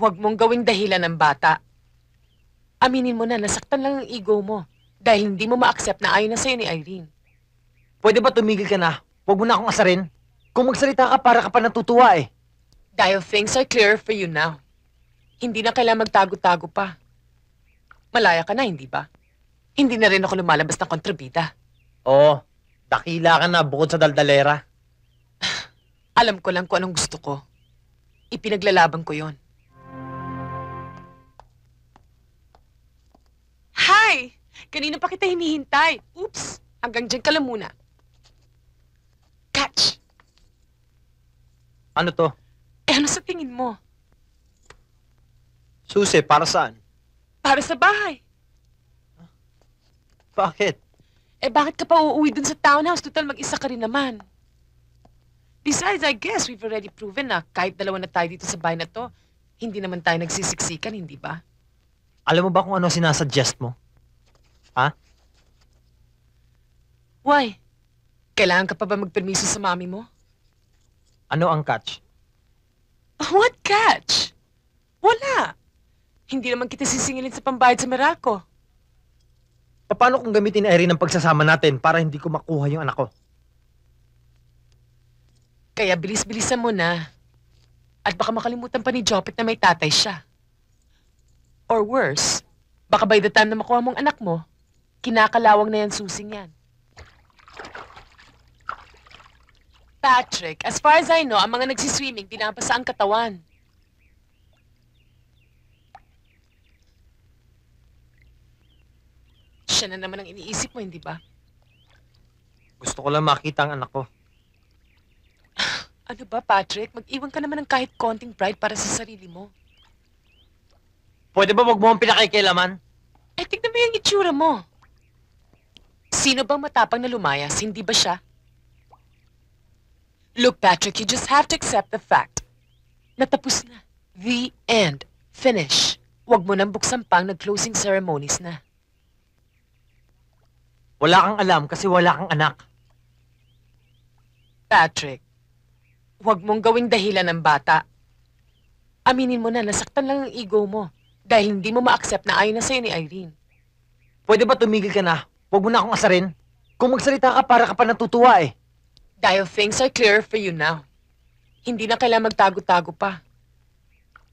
Huwag mong gawing dahilan ng bata. Aminin mo na, nasaktan lang ang ego mo dahil hindi mo ma-accept na ayaw na sa'yo ni Irene. Pwede ba tumigil ka na? Huwag mo na akong asarin. Kung magsalita ka, para ka pa natutuwa eh. Dahil things are clearer for you now. Hindi na kailangan magtago-tago pa. Malaya ka na, hindi ba? Hindi na rin ako lumalabas ng kontrabida. Oo, dakila ka na bukod sa daldalera. Alam ko lang kung anong gusto ko. Ipinaglalaban ko yon. Hi! Kanina pa kita hinihintay. Oops! Hanggang dyan ka lang muna. Catch! Ano to? Eh ano sa tingin mo? Susi, para saan? Para sa bahay. Bakit? Eh bakit ka pa uuwi dun sa townhouse? Total mag-isa ka rin naman. Besides, I guess we've already proven na kahit dalawa na tayo dito sa bahay na to, hindi naman tayo nagsisiksikan, hindi ba? Alam mo ba kung ano sinasuggest mo? Ha? Why? Kailangan ka pa ba magpermiso sa mami mo? Ano ang catch? What catch? Wala. Hindi naman kita sisingilin sa pambayad sa Meralco. Paano kung gamitin ni Irene ang pagsasama natin para hindi ko makuha yung anak ko? Kaya bilis-bilisan mo na. At baka makalimutan pa ni Jopet na may tatay siya. Or worse, baka by the time na makuha mong anak mo, kinakalawang na yan susing yan. Patrick, as far as I know, ang mga nagsiswimming, pinapasa ang katawan. Siya na naman ang iniisip mo, hindi ba? Gusto ko lang makita ang anak ko. Ano ba, Patrick? Mag-iwan ka naman ng kahit konting pride para sa sarili mo. Pwede ba wag mo ang pinakaikilaman? Eh, tignan mo yung itsura mo. Sino bang matapang na lumayas? Hindi ba siya? Look, Patrick, you just have to accept the fact. Natapos na. The end. Finish. Huwag mo nang buksan pang nag-closing ceremonies na. Wala kang alam kasi wala kang anak. Patrick, huwag mong gawing dahilan ng bata. Aminin mo na, nasaktan lang ang ego mo dahil hindi mo ma-accept na ayaw na sa'yo ni Irene. Pwede ba tumigil ka na? Huwag mo na akong asarin. Kung magsalita ka, para ka pa natutuwa eh. Dahil things are clearer for you now. Hindi na kailangan magtago-tago pa.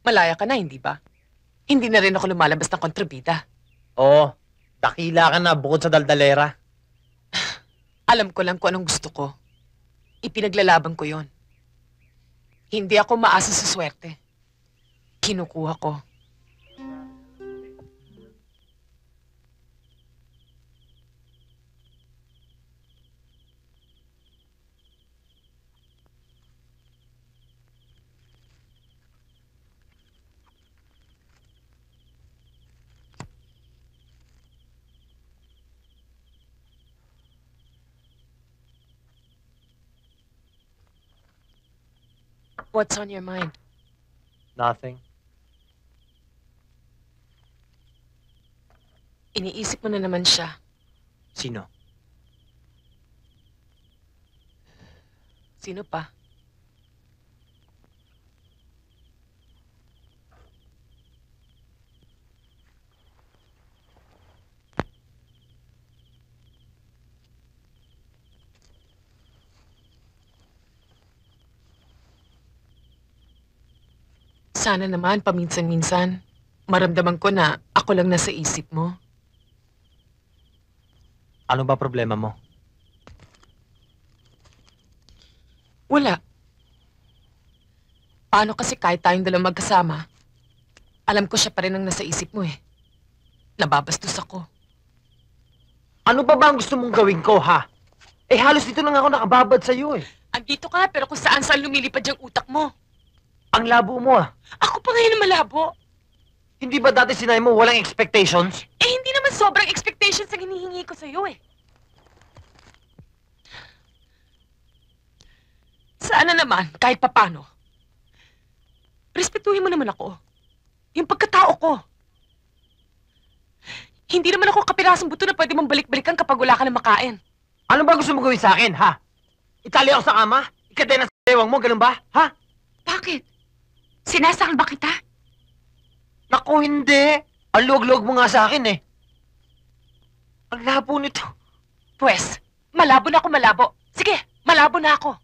Malaya ka na, hindi ba? Hindi na rin ako lumalabas ng kontrabida. Oo, dakila ka na bukod sa daldalera. Alam ko lang kung anong gusto ko. Ipinaglalaban ko yon. Hindi ako maasa sa swerte. Kinukuha ko. What's on your mind? Nothing. Iniisip mo na naman siya. Sino? Sino pa? Sana naman paminsan-minsan, maramdaman ko na ako lang nasa isip mo. Ano ba problema mo? Wala. Paano kasi kahit tayong dalawang magkasama, alam ko siya pa rin ang nasa isip mo eh. Nababastos ako. Ano ba ang gusto mong gawin ko, ha? Eh, halos dito lang ako nakababad sa'yo eh. Andito ka pero kung saan-saan lumilipad yung utak mo. Ang labo mo ah. Ako pa ngayon ang malabo. Hindi ba dati sinay mo walang expectations? Eh hindi naman sobrang expectations ang hinihingi ko sa'yo eh. Sana naman, kahit papano. Respetuhin mo naman ako. Yung pagkatao ko. Hindi naman ako kapirasong buto na pwede mong balik-balikan kapag wala ka na makain. Ano ba gusto mo gawin sa akin, ha? Itali ako sa kama? Ikadena sa ewang mo, ganun ba? Ha? Bakit? Sinasakal ba kita? Naku, hindi. Ang luwag-luwag mo nga sa akin eh. Ang labo nito. Pwes, malabo na ako malabo. Sige, malabo na ako.